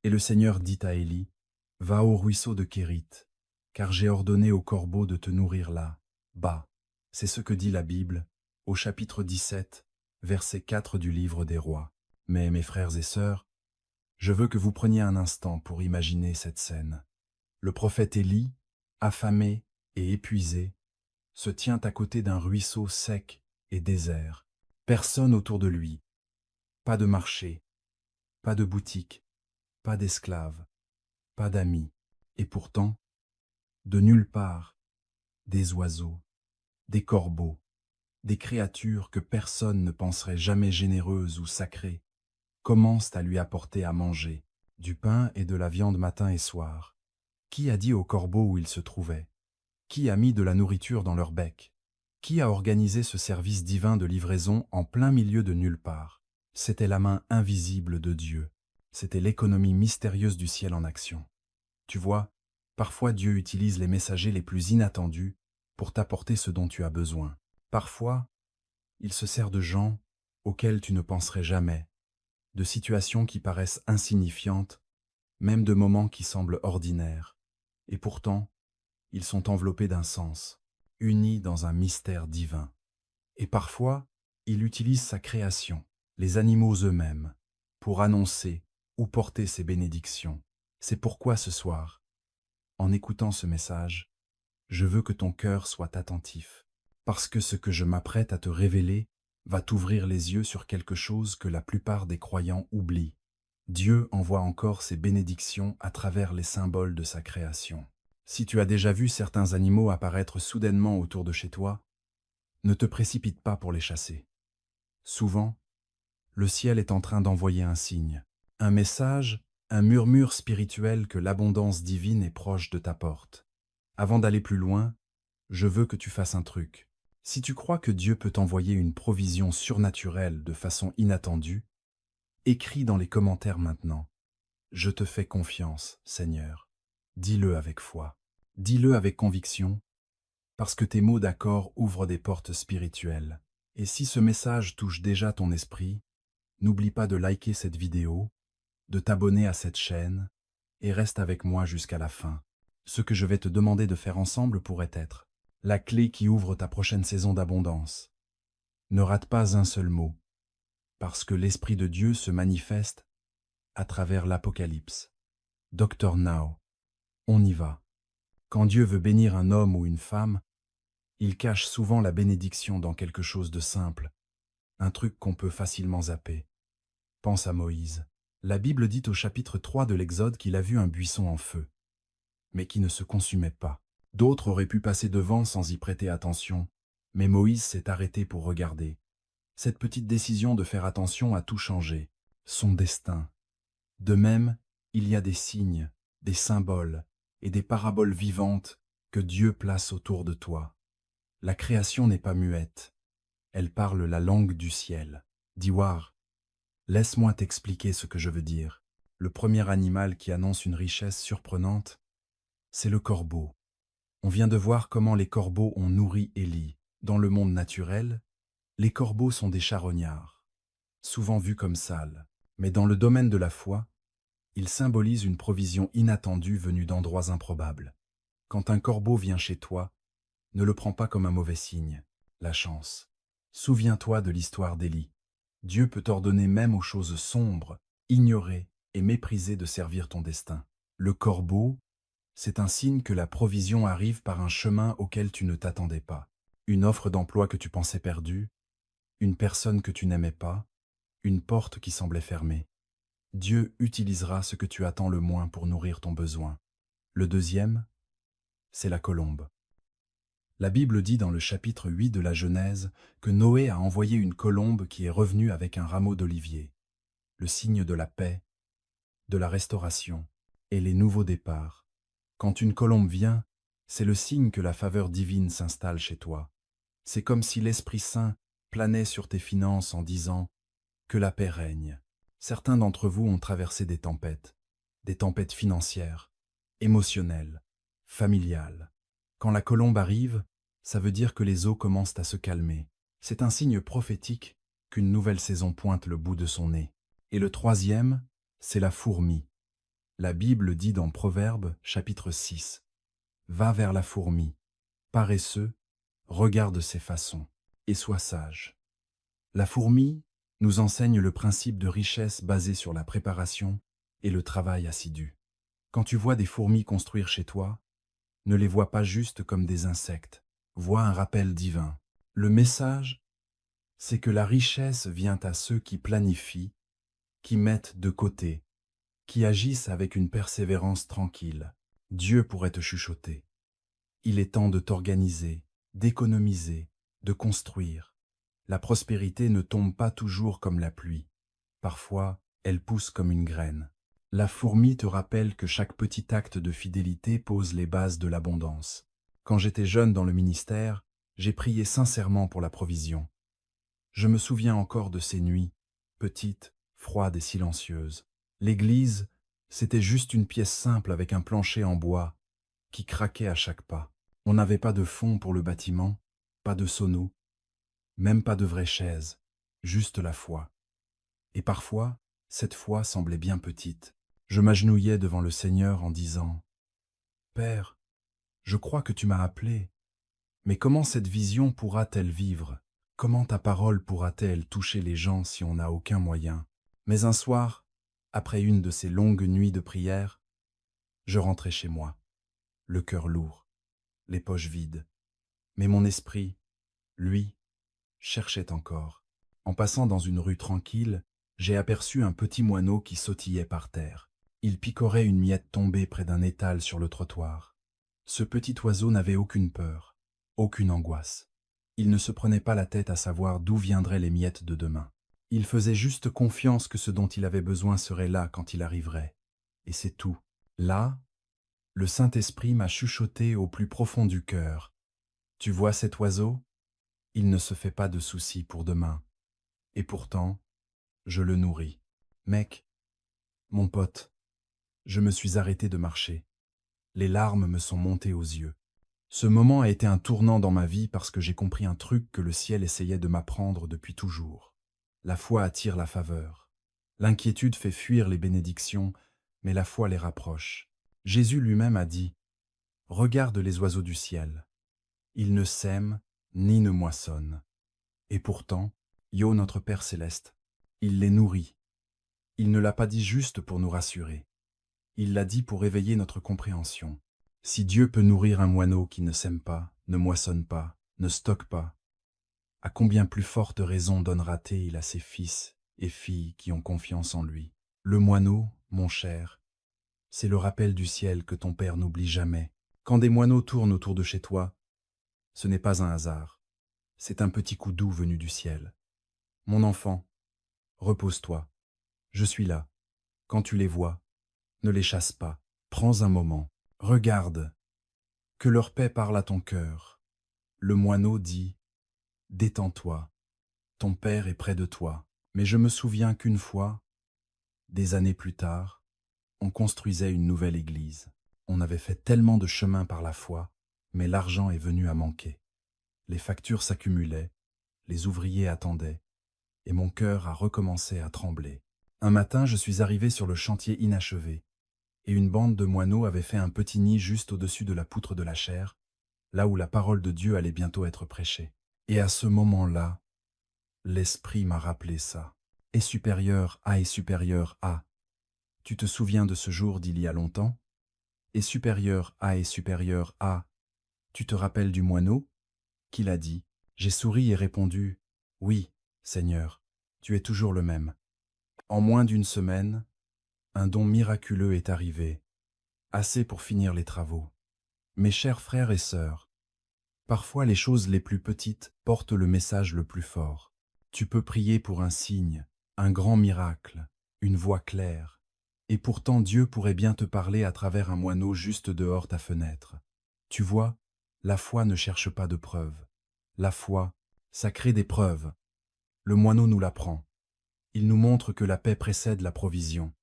Et le Seigneur dit à Élie, « Va au ruisseau de Kérith, car j'ai ordonné aux corbeaux de te nourrir là, bas. » C'est ce que dit la Bible, au chapitre 17, verset 4 du livre des Rois. Mais mes frères et sœurs, je veux que vous preniez un instant pour imaginer cette scène. Le prophète Élie, affamé et épuisé, se tient à côté d'un ruisseau sec et désert. Personne autour de lui, pas de marché, pas de boutique, pas d'esclaves, pas d'amis. Et pourtant, de nulle part, des oiseaux, des corbeaux, des créatures que personne ne penserait jamais généreuses ou sacrées, commencent à lui apporter à manger, du pain et de la viande matin et soir. Qui a dit aux corbeaux où ils se trouvaient? Qui a mis de la nourriture dans leur bec? Qui a organisé ce service divin de livraison en plein milieu de nulle part? C'était la main invisible de Dieu. C'était l'économie mystérieuse du ciel en action. Tu vois, parfois Dieu utilise les messagers les plus inattendus pour t'apporter ce dont tu as besoin. Parfois, il se sert de gens auxquels tu ne penserais jamais, de situations qui paraissent insignifiantes, même de moments qui semblent ordinaires. Et pourtant, ils sont enveloppés d'un sens, unis dans un mystère divin. Et parfois, il utilise sa création, les animaux eux-mêmes, pour annoncer ou porter ses bénédictions. C'est pourquoi ce soir, en écoutant ce message, je veux que ton cœur soit attentif, parce que ce que je m'apprête à te révéler va t'ouvrir les yeux sur quelque chose que la plupart des croyants oublient. Dieu envoie encore ses bénédictions à travers les symboles de sa création. Si tu as déjà vu certains animaux apparaître soudainement autour de chez toi, ne te précipite pas pour les chasser. Souvent, le ciel est en train d'envoyer un signe, un message, un murmure spirituel que l'abondance divine est proche de ta porte. Avant d'aller plus loin, je veux que tu fasses un truc. Si tu crois que Dieu peut t'envoyer une provision surnaturelle de façon inattendue, écris dans les commentaires maintenant. Je te fais confiance, Seigneur. Dis-le avec foi. Dis-le avec conviction, parce que tes mots d'accord ouvrent des portes spirituelles. Et si ce message touche déjà ton esprit, n'oublie pas de liker cette vidéo, de t'abonner à cette chaîne, et reste avec moi jusqu'à la fin. Ce que je vais te demander de faire ensemble pourrait être la clé qui ouvre ta prochaine saison d'abondance. Ne rate pas un seul mot, parce que l'Esprit de Dieu se manifeste à travers l'Apocalypse. Dr Now, on y va. Quand Dieu veut bénir un homme ou une femme, il cache souvent la bénédiction dans quelque chose de simple, un truc qu'on peut facilement zapper. Pense à Moïse. La Bible dit au chapitre 3 de l'Exode qu'il a vu un buisson en feu, mais qui ne se consumait pas. D'autres auraient pu passer devant sans y prêter attention, mais Moïse s'est arrêté pour regarder. Cette petite décision de faire attention a tout changé, son destin. De même, il y a des signes, des symboles et des paraboles vivantes que Dieu place autour de toi. La création n'est pas muette, elle parle la langue du ciel. Diwar, laisse-moi t'expliquer ce que je veux dire. Le premier animal qui annonce une richesse surprenante, c'est le corbeau. On vient de voir comment les corbeaux ont nourri Élie. Dans le monde naturel, les corbeaux sont des charognards, souvent vus comme sales. Mais dans le domaine de la foi, ils symbolisent une provision inattendue venue d'endroits improbables. Quand un corbeau vient chez toi, ne le prends pas comme un mauvais signe, la chance. Souviens-toi de l'histoire d'Élie. Dieu peut t'ordonner même aux choses sombres, ignorées et méprisées de servir ton destin. Le corbeau, c'est un signe que la provision arrive par un chemin auquel tu ne t'attendais pas. Une offre d'emploi que tu pensais perdue, une personne que tu n'aimais pas, une porte qui semblait fermée. Dieu utilisera ce que tu attends le moins pour nourrir ton besoin. Le deuxième, c'est la colombe. La Bible dit dans le chapitre 8 de la Genèse que Noé a envoyé une colombe qui est revenue avec un rameau d'olivier, le signe de la paix, de la restauration et les nouveaux départs. Quand une colombe vient, c'est le signe que la faveur divine s'installe chez toi. C'est comme si l'Esprit Saint planait sur tes finances en disant que la paix règne. Certains d'entre vous ont traversé des tempêtes financières, émotionnelles, familiales. Quand la colombe arrive, ça veut dire que les eaux commencent à se calmer. C'est un signe prophétique qu'une nouvelle saison pointe le bout de son nez. Et le troisième, c'est la fourmi. La Bible dit dans Proverbes, chapitre 6, « Va vers la fourmi, paresseux, regarde ses façons, et sois sage. » La fourmi nous enseigne le principe de richesse basé sur la préparation et le travail assidu. Quand tu vois des fourmis construire chez toi, ne les vois pas juste comme des insectes, vois un rappel divin. Le message, c'est que la richesse vient à ceux qui planifient, qui mettent de côté, qui agissent avec une persévérance tranquille. Dieu pourrait te chuchoter. Il est temps de t'organiser, d'économiser, de construire. La prospérité ne tombe pas toujours comme la pluie. Parfois, elle pousse comme une graine. La fourmi te rappelle que chaque petit acte de fidélité pose les bases de l'abondance. Quand j'étais jeune dans le ministère, j'ai prié sincèrement pour la provision. Je me souviens encore de ces nuits, petites, froides et silencieuses. L'église, c'était juste une pièce simple avec un plancher en bois qui craquait à chaque pas. On n'avait pas de fonds pour le bâtiment, pas de sono, même pas de vraies chaises, juste la foi. Et parfois, cette foi semblait bien petite. Je m'agenouillais devant le Seigneur en disant « Père, je crois que tu m'as appelé, mais comment cette vision pourra-t-elle vivre? Comment ta parole pourra-t-elle toucher les gens si on n'a aucun moyen ?» Mais un soir, après une de ces longues nuits de prière, je rentrais chez moi, le cœur lourd, les poches vides. Mais mon esprit, lui, cherchait encore. En passant dans une rue tranquille, j'ai aperçu un petit moineau qui sautillait par terre. Il picorait une miette tombée près d'un étal sur le trottoir. Ce petit oiseau n'avait aucune peur, aucune angoisse. Il ne se prenait pas la tête à savoir d'où viendraient les miettes de demain. Il faisait juste confiance que ce dont il avait besoin serait là quand il arriverait. Et c'est tout. Là, le Saint-Esprit m'a chuchoté au plus profond du cœur. « Tu vois cet oiseau? Il ne se fait pas de soucis pour demain. Et pourtant, je le nourris. Mec, mon pote, je me suis arrêté de marcher. Les larmes me sont montées aux yeux. Ce moment a été un tournant dans ma vie parce que j'ai compris un truc que le ciel essayait de m'apprendre depuis toujours. La foi attire la faveur. L'inquiétude fait fuir les bénédictions, mais la foi les rapproche. Jésus lui-même a dit « Regarde les oiseaux du ciel. Ils ne sèment ni ne moissonnent. Et pourtant, Yo, notre Père céleste, il les nourrit. Il ne l'a pas dit juste pour nous rassurer. Il l'a dit pour éveiller notre compréhension. Si Dieu peut nourrir un moineau qui ne sème pas, ne moissonne pas, ne stocke pas, à combien plus forte raison donnera-t-il à ses fils et filles qui ont confiance en lui? Le moineau, mon cher, c'est le rappel du ciel que ton Père n'oublie jamais. Quand des moineaux tournent autour de chez toi, ce n'est pas un hasard, c'est un petit coup doux venu du ciel. Mon enfant, repose-toi, je suis là. Quand tu les vois, ne les chasse pas, prends un moment, regarde, que leur paix parle à ton cœur. Le moineau dit « Détends-toi, ton Père est près de toi. » Mais je me souviens qu'une fois, des années plus tard, on construisait une nouvelle église. On avait fait tellement de chemin par la foi, mais l'argent est venu à manquer. Les factures s'accumulaient, les ouvriers attendaient, et mon cœur a recommencé à trembler. Un matin, je suis arrivé sur le chantier inachevé, et une bande de moineaux avait fait un petit nid juste au-dessus de la poutre de la chaire, là où la parole de Dieu allait bientôt être prêchée. Et à ce moment-là, l'Esprit m'a rappelé ça. Et supérieur à et supérieur à. Tu te souviens de ce jour d'il y a longtemps? Et supérieur à et supérieur à. Tu te rappelles du moineau? Qu'il a dit. J'ai souri et répondu, « Oui, Seigneur, tu es toujours le même. » En moins d'une semaine, un don miraculeux est arrivé, assez pour finir les travaux. Mes chers frères et sœurs, parfois les choses les plus petites portent le message le plus fort. Tu peux prier pour un signe, un grand miracle, une voix claire, et pourtant Dieu pourrait bien te parler à travers un moineau juste dehors ta fenêtre. Tu vois, la foi ne cherche pas de preuves. La foi, ça crée des preuves. Le moineau nous l'apprend. Il nous montre que la paix précède la provision.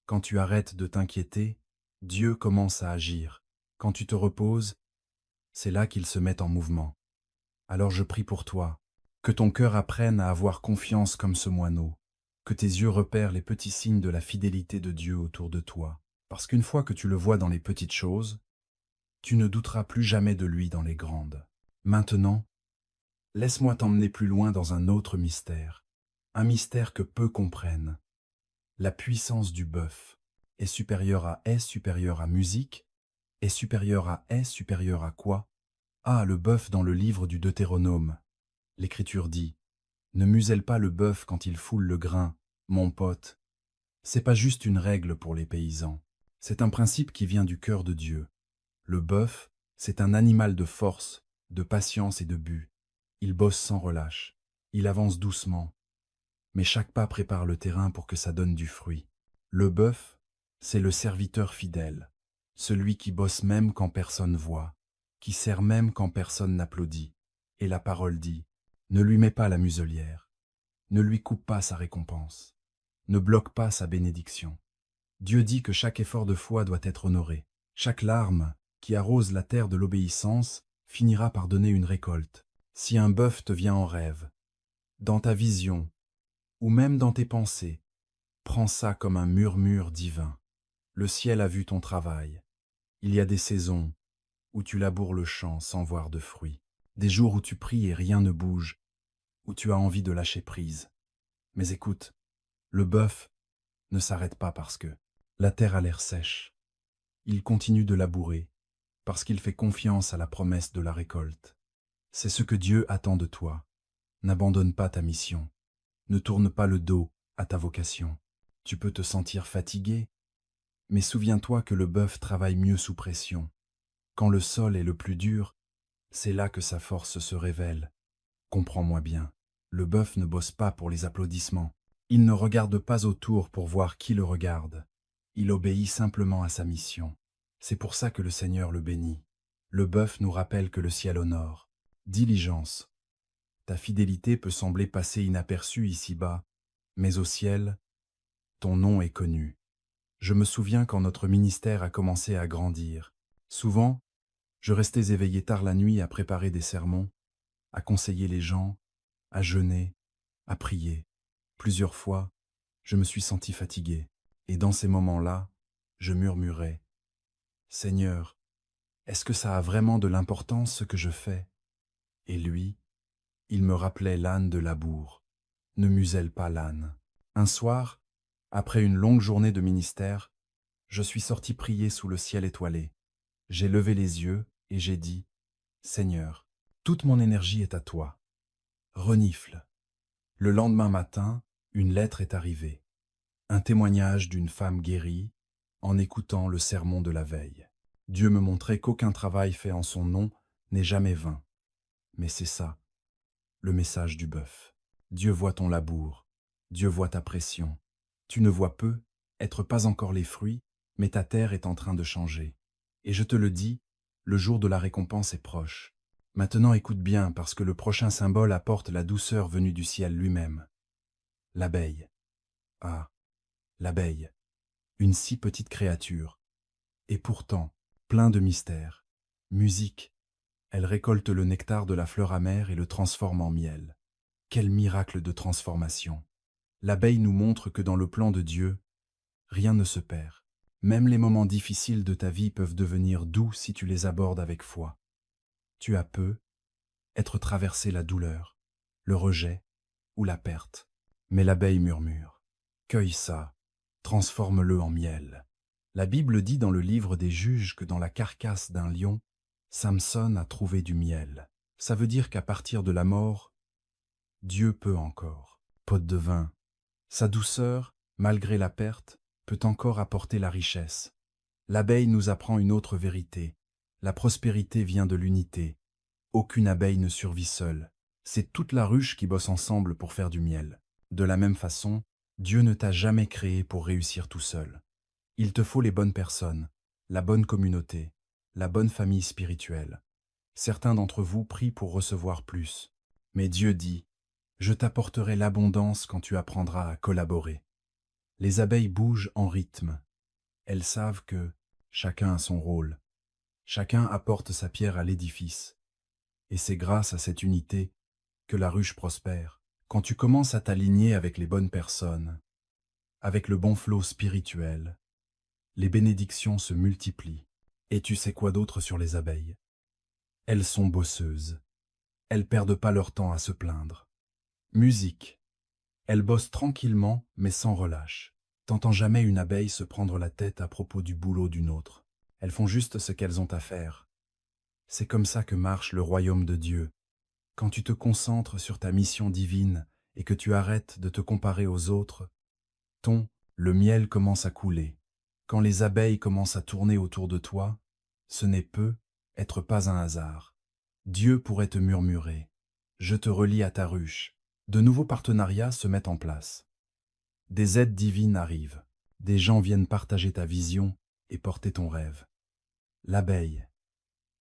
Quand tu arrêtes de t'inquiéter, Dieu commence à agir. Quand tu te reposes, c'est là qu'il se met en mouvement. Alors je prie pour toi, que ton cœur apprenne à avoir confiance comme ce moineau, que tes yeux repèrent les petits signes de la fidélité de Dieu autour de toi. Parce qu'une fois que tu le vois dans les petites choses, tu ne douteras plus jamais de lui dans les grandes. Maintenant, laisse-moi t'emmener plus loin dans un autre mystère, un mystère que peu comprennent. La puissance du bœuf est supérieure à musique, est supérieure à quoi? Ah, le bœuf dans le livre du Deutéronome. L'Écriture dit: ne muselle pas le bœuf quand il foule le grain, mon pote. C'est pas juste une règle pour les paysans. C'est un principe qui vient du cœur de Dieu. Le bœuf, c'est un animal de force, de patience et de but. Il bosse sans relâche. Il avance doucement. Mais chaque pas prépare le terrain pour que ça donne du fruit. Le bœuf, c'est le serviteur fidèle. Celui qui bosse même quand personne voit, qui sert même quand personne n'applaudit. Et la parole dit: ne lui mets pas la muselière. Ne lui coupe pas sa récompense. Ne bloque pas sa bénédiction. Dieu dit que chaque effort de foi doit être honoré. Chaque larme qui arrose la terre de l'obéissance finira par donner une récolte. Si un bœuf te vient en rêve, dans ta vision, ou même dans tes pensées, prends ça comme un murmure divin. Le ciel a vu ton travail. Il y a des saisons où tu laboures le champ sans voir de fruits. Des jours où tu pries et rien ne bouge, où tu as envie de lâcher prise. Mais écoute, le bœuf ne s'arrête pas parce que la terre a l'air sèche. Il continue de labourer, parce qu'il fait confiance à la promesse de la récolte. C'est ce que Dieu attend de toi. N'abandonne pas ta mission. Ne tourne pas le dos à ta vocation. Tu peux te sentir fatigué, mais souviens-toi que le bœuf travaille mieux sous pression. Quand le sol est le plus dur, c'est là que sa force se révèle. Comprends-moi bien, le bœuf ne bosse pas pour les applaudissements. Il ne regarde pas autour pour voir qui le regarde. Il obéit simplement à sa mission. C'est pour ça que le Seigneur le bénit. Le bœuf nous rappelle que le ciel honore. Diligence. Ta fidélité peut sembler passer inaperçue ici-bas, mais au ciel, ton nom est connu. Je me souviens quand notre ministère a commencé à grandir. Souvent, je restais éveillé tard la nuit à préparer des sermons, à conseiller les gens, à jeûner, à prier. Plusieurs fois, je me suis senti fatigué, et dans ces moments-là, je murmurais: Seigneur, est-ce que ça a vraiment de l'importance ce que je fais? Et lui, il me rappelait l'âne de labour. Ne muselle pas l'âne. Un soir, après une longue journée de ministère, je suis sorti prier sous le ciel étoilé. J'ai levé les yeux et j'ai dit: Seigneur, toute mon énergie est à toi. Renifle. Le lendemain matin, une lettre est arrivée. Un témoignage d'une femme guérie en écoutant le sermon de la veille. Dieu me montrait qu'aucun travail fait en son nom n'est jamais vain. Mais c'est ça, le message du bœuf. Dieu voit ton labour, Dieu voit ta pression. Tu ne vois peu, être pas encore les fruits, mais ta terre est en train de changer. Et je te le dis, le jour de la récompense est proche. Maintenant écoute bien, parce que le prochain symbole apporte la douceur venue du ciel lui-même. L'abeille. Ah, l'abeille, une si petite créature, et pourtant plein de mystères. Musique, elle récolte le nectar de la fleur amère et le transforme en miel. Quel miracle de transformation! L'abeille nous montre que dans le plan de Dieu, rien ne se perd. Même les moments difficiles de ta vie peuvent devenir doux si tu les abordes avec foi. Tu as peu, être traversé la douleur, le rejet ou la perte. Mais l'abeille murmure: cueille ça, transforme-le en miel. La Bible dit dans le livre des Juges que dans la carcasse d'un lion, Samson a trouvé du miel. Ça veut dire qu'à partir de la mort, Dieu peut encore. Pot de vin. Sa douceur, malgré la perte, peut encore apporter la richesse. L'abeille nous apprend une autre vérité. La prospérité vient de l'unité. Aucune abeille ne survit seule. C'est toute la ruche qui bosse ensemble pour faire du miel. De la même façon, Dieu ne t'a jamais créé pour réussir tout seul. Il te faut les bonnes personnes, la bonne communauté, la bonne famille spirituelle. Certains d'entre vous prient pour recevoir plus. Mais Dieu dit: je t'apporterai l'abondance quand tu apprendras à collaborer. Les abeilles bougent en rythme. Elles savent que chacun a son rôle. Chacun apporte sa pierre à l'édifice. Et c'est grâce à cette unité que la ruche prospère. Quand tu commences à t'aligner avec les bonnes personnes, avec le bon flot spirituel, les bénédictions se multiplient. Et tu sais quoi d'autre sur les abeilles? Elles sont bosseuses. Elles perdent pas leur temps à se plaindre. Musique. Elles bossent tranquillement, mais sans relâche. T'entends jamais une abeille se prendre la tête à propos du boulot d'une autre. Elles font juste ce qu'elles ont à faire. C'est comme ça que marche le royaume de Dieu. Quand tu te concentres sur ta mission divine et que tu arrêtes de te comparer aux autres, le miel commence à couler. Quand les abeilles commencent à tourner autour de toi, ce n'est être pas un hasard. Dieu pourrait te murmurer. Je te relie à ta ruche. De nouveaux partenariats se mettent en place. Des aides divines arrivent. Des gens viennent partager ta vision et porter ton rêve. L'abeille,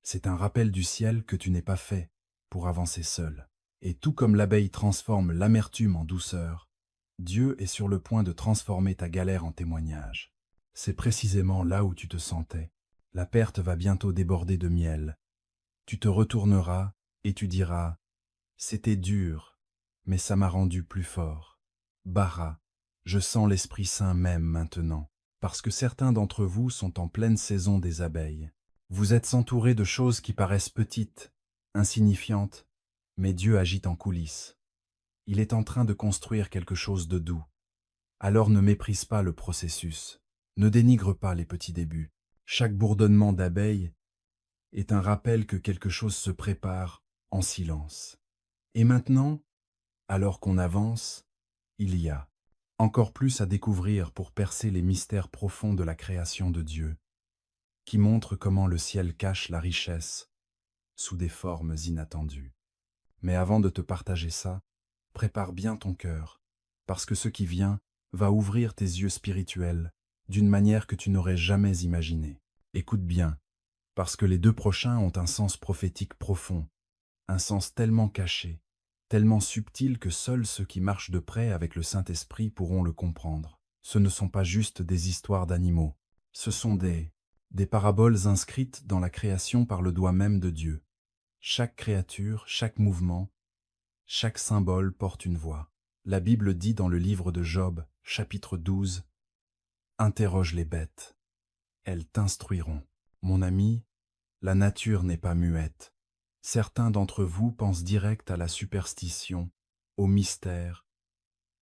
c'est un rappel du ciel que tu n'es pas fait pour avancer seul. Et tout comme l'abeille transforme l'amertume en douceur, Dieu est sur le point de transformer ta galère en témoignage. C'est précisément là où tu te sentais. La perte va bientôt déborder de miel. Tu te retourneras et tu diras « C'était dur, mais ça m'a rendu plus fort. » Bara, je sens l'Esprit Saint même maintenant, parce que certains d'entre vous sont en pleine saison des abeilles. Vous êtes entourés de choses qui paraissent petites, insignifiantes, mais Dieu agit en coulisses. Il est en train de construire quelque chose de doux. Alors ne méprise pas le processus, ne dénigre pas les petits débuts. Chaque bourdonnement d'abeilles est un rappel que quelque chose se prépare en silence. Et maintenant, alors qu'on avance, il y a encore plus à découvrir pour percer les mystères profonds de la création de Dieu, qui montrent comment le ciel cache la richesse sous des formes inattendues. Mais avant de te partager ça, prépare bien ton cœur, parce que ce qui vient va ouvrir tes yeux spirituels d'une manière que tu n'aurais jamais imaginée. Écoute bien, parce que les deux prochains ont un sens prophétique profond, un sens tellement caché, tellement subtil que seuls ceux qui marchent de près avec le Saint-Esprit pourront le comprendre. Ce ne sont pas juste des histoires d'animaux, ce sont des paraboles inscrites dans la création par le doigt même de Dieu. Chaque créature, chaque mouvement, chaque symbole porte une voix. La Bible dit dans le livre de Job, chapitre 12, « Interroge les bêtes, elles t'instruiront. » Mon ami, la nature n'est pas muette. Certains d'entre vous pensent direct à la superstition, au mystère,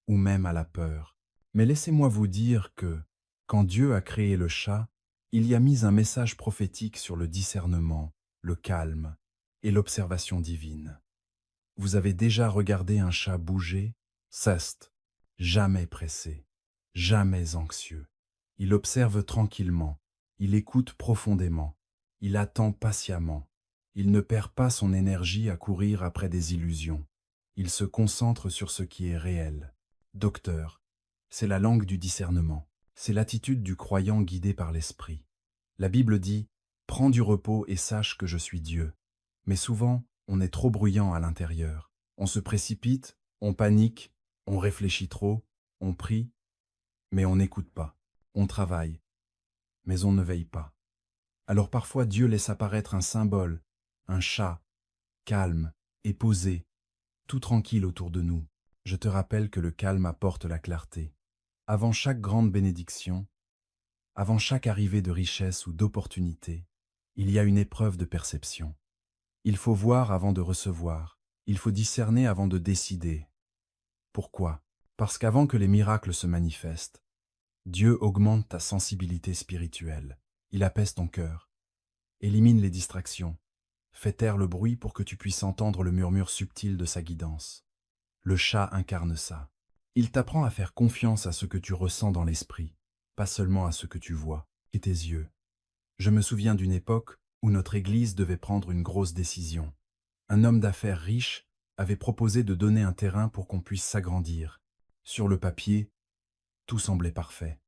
ou même à la peur. Mais laissez-moi vous dire que, quand Dieu a créé le chat, il y a mis un message prophétique sur le discernement, le calme et l'observation divine. Vous avez déjà regardé un chat bouger? Ceste, jamais pressé, jamais anxieux. Il observe tranquillement, il écoute profondément, il attend patiemment. Il ne perd pas son énergie à courir après des illusions. Il se concentre sur ce qui est réel. Docteur, c'est la langue du discernement. C'est l'attitude du croyant guidé par l'esprit. La Bible dit « Prends du repos et sache que je suis Dieu ». Mais souvent, on est trop bruyant à l'intérieur. On se précipite, on panique, on réfléchit trop, on prie, mais on n'écoute pas. On travaille, mais on ne veille pas. Alors parfois Dieu laisse apparaître un symbole, un chat, calme et posé, tout tranquille autour de nous. Je te rappelle que le calme apporte la clarté. Avant chaque grande bénédiction, avant chaque arrivée de richesse ou d'opportunité, il y a une épreuve de perception. Il faut voir avant de recevoir. Il faut discerner avant de décider. Pourquoi? Parce qu'avant que les miracles se manifestent, Dieu augmente ta sensibilité spirituelle. Il apaise ton cœur, élimine les distractions, fait taire le bruit pour que tu puisses entendre le murmure subtil de sa guidance. Le chat incarne ça. Il t'apprend à faire confiance à ce que tu ressens dans l'esprit, pas seulement à ce que tu vois et tes yeux. Je me souviens d'une époque où notre Église devait prendre une grosse décision. Un homme d'affaires riche avait proposé de donner un terrain pour qu'on puisse s'agrandir. Sur le papier, tout semblait parfait.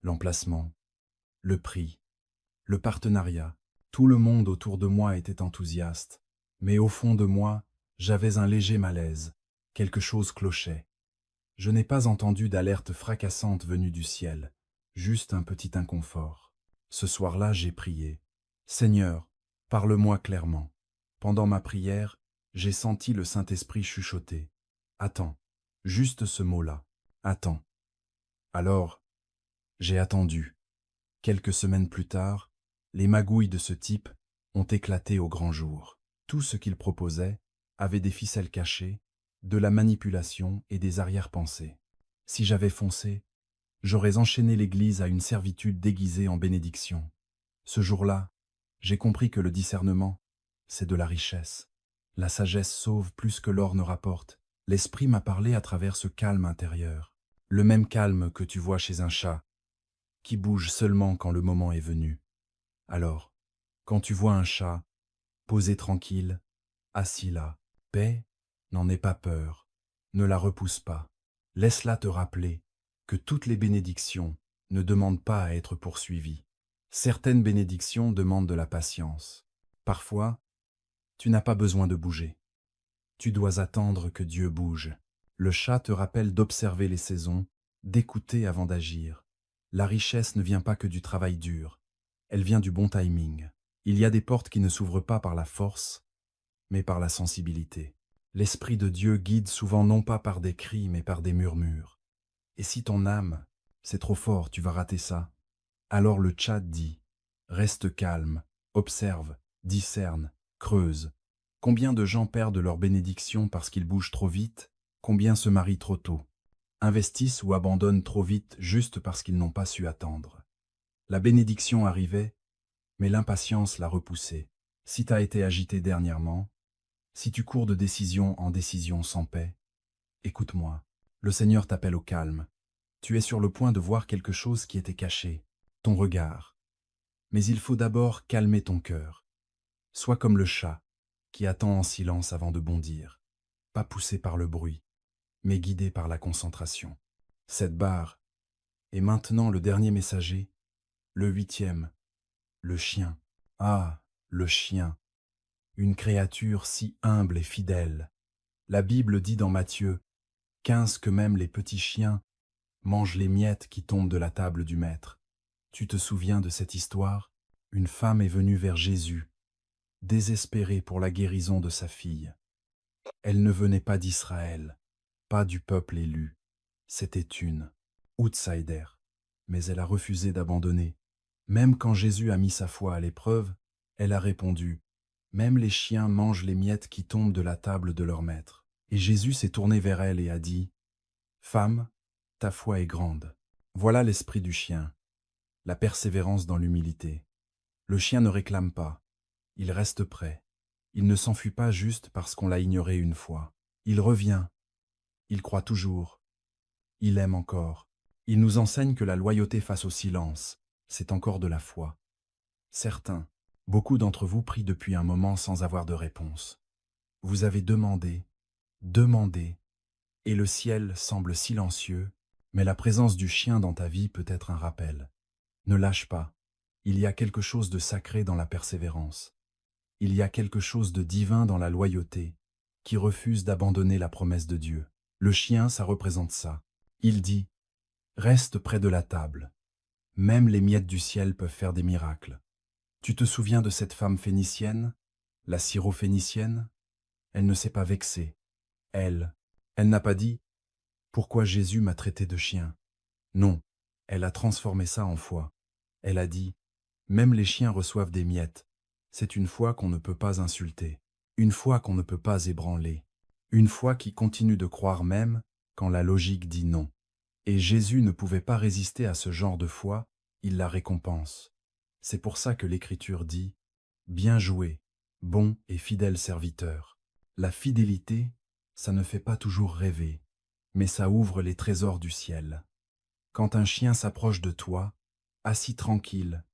L'emplacement, le prix, le partenariat, tout le monde autour de moi était enthousiaste. Mais au fond de moi, j'avais un léger malaise. Quelque chose clochait. Je n'ai pas entendu d'alerte fracassante venue du ciel, juste un petit inconfort. Ce soir-là, j'ai prié. « Seigneur, parle-moi clairement. » Pendant ma prière, j'ai senti le Saint-Esprit chuchoter. « Attends, juste ce mot-là. Attends. » Alors, j'ai attendu. Quelques semaines plus tard, les magouilles de ce type ont éclaté au grand jour. Tout ce qu'il proposait avait des ficelles cachées, de la manipulation et des arrière-pensées. Si j'avais foncé, j'aurais enchaîné l'Église à une servitude déguisée en bénédiction. Ce jour-là, j'ai compris que le discernement, c'est de la richesse. La sagesse sauve plus que l'or ne rapporte. L'esprit m'a parlé à travers ce calme intérieur. Le même calme que tu vois chez un chat, qui bouge seulement quand le moment est venu. Alors, quand tu vois un chat, posé tranquille, assis là, paix, n'en aie pas peur, ne la repousse pas. Laisse-la te rappeler que toutes les bénédictions ne demandent pas à être poursuivies. Certaines bénédictions demandent de la patience. Parfois, tu n'as pas besoin de bouger. Tu dois attendre que Dieu bouge. Le chat te rappelle d'observer les saisons, d'écouter avant d'agir. La richesse ne vient pas que du travail dur, elle vient du bon timing. Il y a des portes qui ne s'ouvrent pas par la force, mais par la sensibilité. L'Esprit de Dieu guide souvent non pas par des cris, mais par des murmures. Et si ton âme, c'est trop fort, tu vas rater ça. Alors le chat dit, reste calme, observe, discerne, creuse. Combien de gens perdent leur bénédiction parce qu'ils bougent trop vite? Combien se marient trop tôt? Investissent ou abandonnent trop vite juste parce qu'ils n'ont pas su attendre? La bénédiction arrivait, mais l'impatience l'a repoussée. Si t'as été agité dernièrement, si tu cours de décision en décision sans paix, écoute-moi. Le Seigneur t'appelle au calme. Tu es sur le point de voir quelque chose qui était caché, ton regard. Mais il faut d'abord calmer ton cœur. Sois comme le chat, qui attend en silence avant de bondir, pas poussé par le bruit, mais guidé par la concentration. Cette barre est maintenant le dernier messager, le 8e, le chien. Ah, le chien, une créature si humble et fidèle. La Bible dit dans Matthieu 15 que même les petits chiens mangent les miettes qui tombent de la table du maître. Tu te souviens de cette histoire? Une femme est venue vers Jésus, désespérée pour la guérison de sa fille. Elle ne venait pas d'Israël, pas du peuple élu. C'était une outsider. Mais elle a refusé d'abandonner. Même quand Jésus a mis sa foi à l'épreuve, elle a répondu, « Même les chiens mangent les miettes qui tombent de la table de leur maître. » Et Jésus s'est tourné vers elle et a dit, « Femme, ta foi est grande. » Voilà l'esprit du chien, la persévérance dans l'humilité. Le chien ne réclame pas, il reste prêt. Il ne s'enfuit pas juste parce qu'on l'a ignoré une fois. Il revient, il croit toujours, il aime encore. Il nous enseigne que la loyauté face au silence, c'est encore de la foi. Certains, beaucoup d'entre vous prient depuis un moment sans avoir de réponse. Vous avez demandé, et le ciel semble silencieux, mais la présence du chien dans ta vie peut être un rappel. Ne lâche pas, il y a quelque chose de sacré dans la persévérance. Il y a quelque chose de divin dans la loyauté, qui refuse d'abandonner la promesse de Dieu. Le chien, ça représente ça. Il dit, « Reste près de la table. Même les miettes du ciel peuvent faire des miracles. » Tu te souviens de cette femme phénicienne, la syrophénicienne? Elle ne s'est pas vexée. Elle n'a pas dit, « Pourquoi Jésus m'a traité de chien ?» Non, elle a transformé ça en foi. Elle a dit, « Même les chiens reçoivent des miettes. C'est une foi qu'on ne peut pas insulter, une foi qu'on ne peut pas ébranler, une foi qui continue de croire même quand la logique dit non. » Et Jésus ne pouvait pas résister à ce genre de foi, il la récompense. C'est pour ça que l'Écriture dit « Bien joué, bon et fidèle serviteur ». La fidélité, ça ne fait pas toujours rêver, mais ça ouvre les trésors du ciel. Quand un chien s'approche de toi, assis tranquille,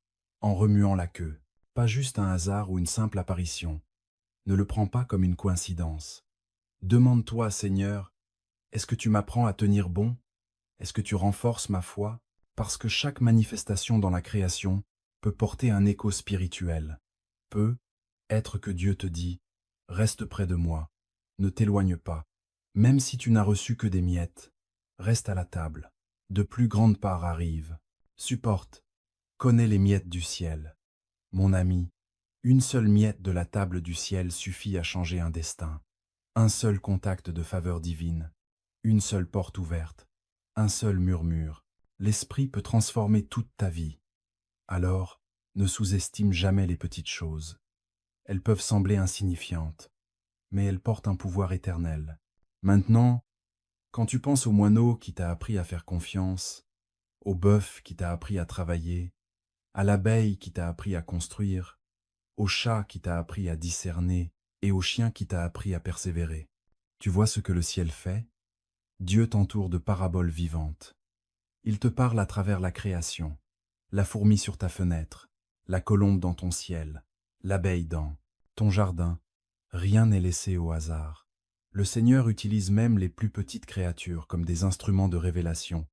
en remuant la queue, pas juste un hasard ou une simple apparition, ne le prends pas comme une coïncidence. Demande-toi, Seigneur, est-ce que tu m'apprends à tenir bon? Est-ce que tu renforces ma foi? Parce que chaque manifestation dans la création peut porter un écho spirituel. Peut être que Dieu te dit, reste près de moi, ne t'éloigne pas. Même si tu n'as reçu que des miettes, reste à la table. De plus grandes parts arrivent. Supporte, connais les miettes du ciel. Mon ami, une seule miette de la table du ciel suffit à changer un destin. Un seul contact de faveur divine, une seule porte ouverte, un seul murmure. L'Esprit peut transformer toute ta vie. Alors, ne sous-estime jamais les petites choses. Elles peuvent sembler insignifiantes, mais elles portent un pouvoir éternel. Maintenant, quand tu penses au moineau qui t'a appris à faire confiance, au bœuf qui t'a appris à travailler, à l'abeille qui t'a appris à construire, au chat qui t'a appris à discerner et au chien qui t'a appris à persévérer, tu vois ce que le ciel fait? Dieu t'entoure de paraboles vivantes. Il te parle à travers la création, la fourmi sur ta fenêtre, la colombe dans ton ciel, l'abeille dans ton jardin. Rien n'est laissé au hasard. Le Seigneur utilise même les plus petites créatures comme des instruments de révélation,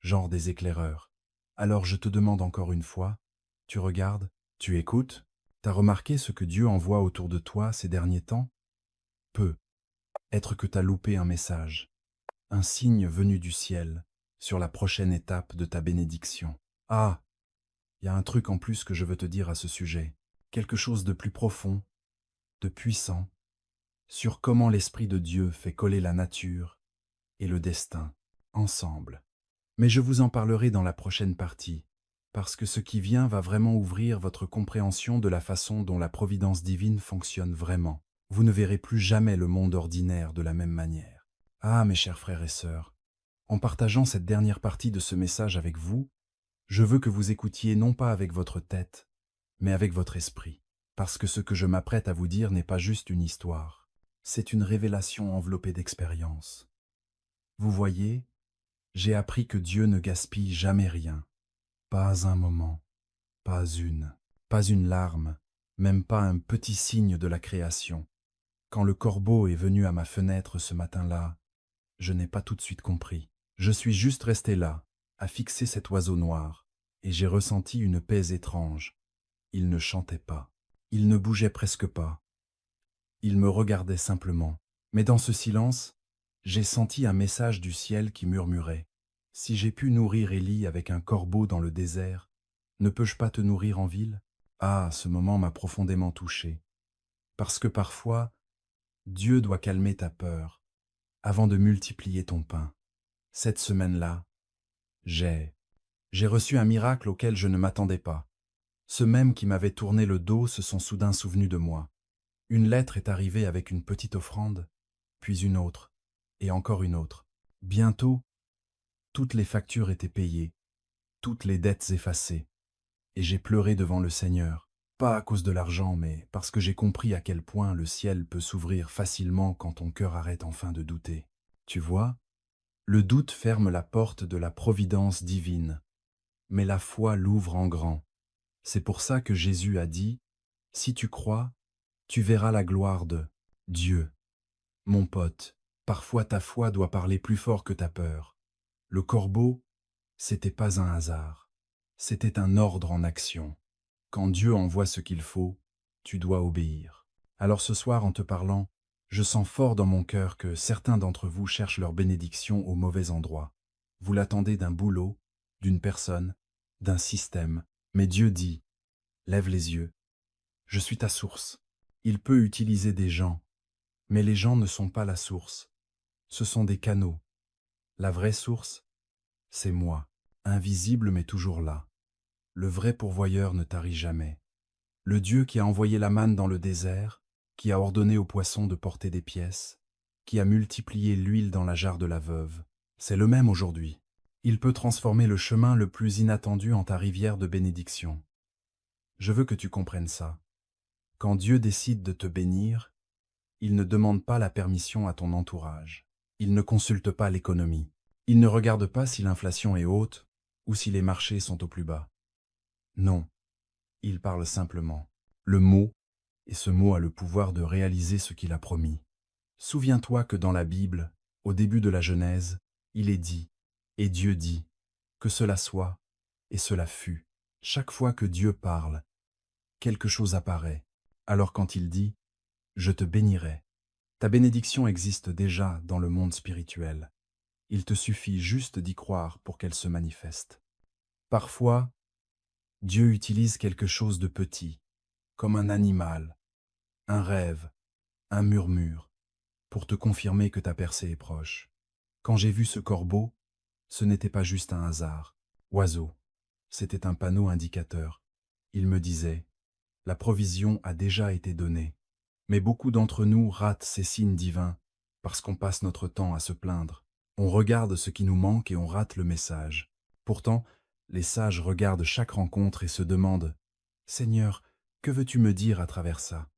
genre des éclaireurs. Alors je te demande encore une fois, tu regardes, tu écoutes, t'as remarqué ce que Dieu envoie autour de toi ces derniers temps? Peut être que t'as loupé un message, un signe venu du ciel, sur la prochaine étape de ta bénédiction. Ah, il y a un truc en plus que je veux te dire à ce sujet, quelque chose de plus profond, de puissant, sur comment l'Esprit de Dieu fait coller la nature et le destin ensemble. Mais je vous en parlerai dans la prochaine partie, parce que ce qui vient va vraiment ouvrir votre compréhension de la façon dont la providence divine fonctionne vraiment. Vous ne verrez plus jamais le monde ordinaire de la même manière. Ah, mes chers frères et sœurs, en partageant cette dernière partie de ce message avec vous, je veux que vous écoutiez non pas avec votre tête, mais avec votre esprit, parce que ce que je m'apprête à vous dire n'est pas juste une histoire, c'est une révélation enveloppée d'expérience. Vous voyez, j'ai appris que Dieu ne gaspille jamais rien, pas un moment, pas une larme, même pas un petit signe de la création. Quand le corbeau est venu à ma fenêtre ce matin-là, je n'ai pas tout de suite compris. Je suis juste resté là, à fixer cet oiseau noir, et j'ai ressenti une paix étrange. Il ne chantait pas, il ne bougeait presque pas, il me regardait simplement. Mais dans ce silence, j'ai senti un message du ciel qui murmurait: « Si j'ai pu nourrir Élie avec un corbeau dans le désert, ne peux-je pas te nourrir en ville ?» Ah, ce moment m'a profondément touché, parce que parfois, Dieu doit calmer ta peur avant de multiplier ton pain. Cette semaine-là, j'ai reçu un miracle auquel je ne m'attendais pas. Ceux mêmes qui m'avaient tourné le dos se sont soudain souvenus de moi. Une lettre est arrivée avec une petite offrande, puis une autre, et encore une autre. Bientôt, toutes les factures étaient payées, toutes les dettes effacées, et j'ai pleuré devant le Seigneur, pas à cause de l'argent, mais parce que j'ai compris à quel point le ciel peut s'ouvrir facilement quand ton cœur arrête enfin de douter. Tu vois, le doute ferme la porte de la providence divine, mais la foi l'ouvre en grand. C'est pour ça que Jésus a dit: « Si tu crois, tu verras la gloire de Dieu. » Mon pote, parfois ta foi doit parler plus fort que ta peur. Le corbeau, c'était pas un hasard. C'était un ordre en action. Quand Dieu envoie ce qu'il faut, tu dois obéir. Alors ce soir, en te parlant, je sens fort dans mon cœur que certains d'entre vous cherchent leur bénédiction au mauvais endroit. Vous l'attendez d'un boulot, d'une personne, d'un système. Mais Dieu dit: « Lève les yeux. Je suis ta source. » Il peut utiliser des gens, mais les gens ne sont pas la source. Ce sont des canaux. La vraie source, c'est moi, invisible mais toujours là. Le vrai pourvoyeur ne tarit jamais. Le Dieu qui a envoyé la manne dans le désert, qui a ordonné aux poissons de porter des pièces, qui a multiplié l'huile dans la jarre de la veuve, c'est le même aujourd'hui. Il peut transformer le chemin le plus inattendu en ta rivière de bénédiction. Je veux que tu comprennes ça. Quand Dieu décide de te bénir, il ne demande pas la permission à ton entourage. Il ne consulte pas l'économie. Il ne regarde pas si l'inflation est haute ou si les marchés sont au plus bas. Non, il parle simplement. Le mot, et ce mot a le pouvoir de réaliser ce qu'il a promis. Souviens-toi que dans la Bible, au début de la Genèse, il est dit, et Dieu dit, que cela soit, et cela fut. Chaque fois que Dieu parle, quelque chose apparaît. Alors quand il dit: « Je te bénirai », ta bénédiction existe déjà dans le monde spirituel. Il te suffit juste d'y croire pour qu'elle se manifeste. Parfois, Dieu utilise quelque chose de petit, comme un animal, un rêve, un murmure, pour te confirmer que ta percée est proche. Quand j'ai vu ce corbeau, ce n'était pas juste un hasard. Oiseau, C'était un panneau indicateur. Il me disait, la provision a déjà été donnée. Mais beaucoup d'entre nous ratent ces signes divins parce qu'on passe notre temps à se plaindre. On regarde ce qui nous manque et on rate le message. Pourtant, les sages regardent chaque rencontre et se demandent « Seigneur, que veux-tu me dire à travers ça ?»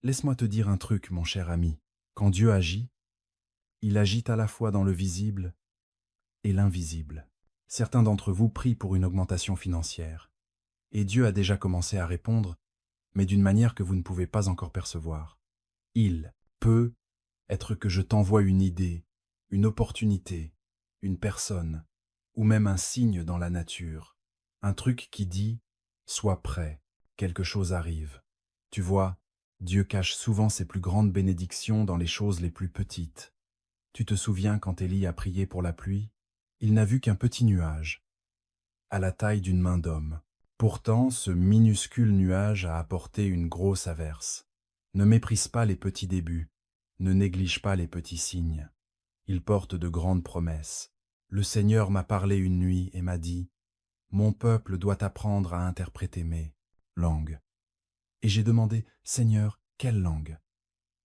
Laisse-moi te dire un truc, mon cher ami. Quand Dieu agit, il agit à la fois dans le visible et l'invisible. Certains d'entre vous prient pour une augmentation financière. Et Dieu a déjà commencé à répondre, mais d'une manière que vous ne pouvez pas encore percevoir. Il peut être que je t'envoie une idée, une opportunité, une personne, ou même un signe dans la nature. Un truc qui dit « Sois prêt, quelque chose arrive ». Tu vois, Dieu cache souvent ses plus grandes bénédictions dans les choses les plus petites. Tu te souviens quand Élie a prié pour la pluie? Il n'a vu qu'un petit nuage, à la taille d'une main d'homme. Pourtant, ce minuscule nuage a apporté une grosse averse. Ne méprise pas les petits débuts, ne néglige pas les petits signes. Ils portent de grandes promesses. Le Seigneur m'a parlé une nuit et m'a dit « Mon peuple doit apprendre à interpréter mes langues. » Et j'ai demandé « Seigneur, quelle langue ?»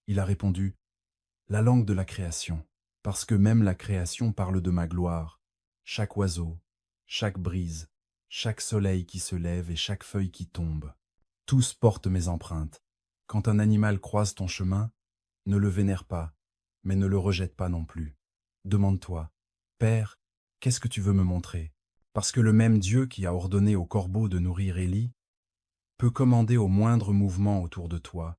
Il a répondu « La langue de la création, parce que même la création parle de ma gloire. Chaque oiseau, chaque brise, chaque soleil qui se lève et chaque feuille qui tombe. Tous portent mes empreintes. Quand un animal croise ton chemin, ne le vénère pas, mais ne le rejette pas non plus. Demande-toi, Père, qu'est-ce que tu veux me montrer? Parce que le même Dieu qui a ordonné au corbeau de nourrir Élie peut commander au moindre mouvement autour de toi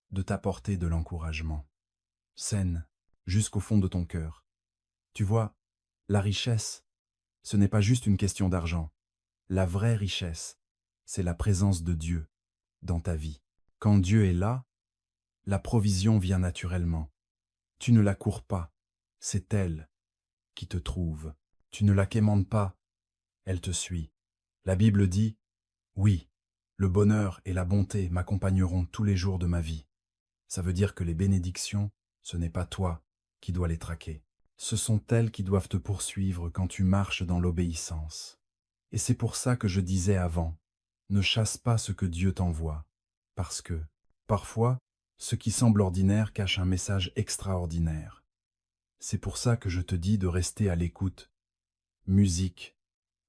de t'apporter de l'encouragement. Scène, jusqu'au fond de ton cœur. Tu vois, la richesse, ce n'est pas juste une question d'argent. La vraie richesse, c'est la présence de Dieu dans ta vie. Quand Dieu est là, la provision vient naturellement. Tu ne la cours pas, c'est elle qui te trouve. Tu ne la quémandes pas, elle te suit. La Bible dit, oui, le bonheur et la bonté m'accompagneront tous les jours de ma vie. Ça veut dire que les bénédictions, ce n'est pas toi qui dois les traquer. Ce sont elles qui doivent te poursuivre quand tu marches dans l'obéissance. Et c'est pour ça que je disais avant, ne chasse pas ce que Dieu t'envoie, parce que, parfois, ce qui semble ordinaire cache un message extraordinaire. C'est pour ça que je te dis de rester à l'écoute. Musique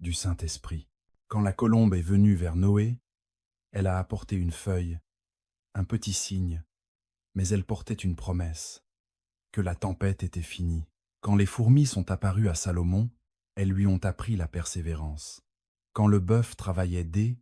du Saint-Esprit. Quand la colombe est venue vers Noé, elle a apporté une feuille, un petit signe, mais elle portait une promesse, que la tempête était finie. Quand les fourmis sont apparues à Salomon, elles lui ont appris la persévérance. Quand le bœuf travaillait dès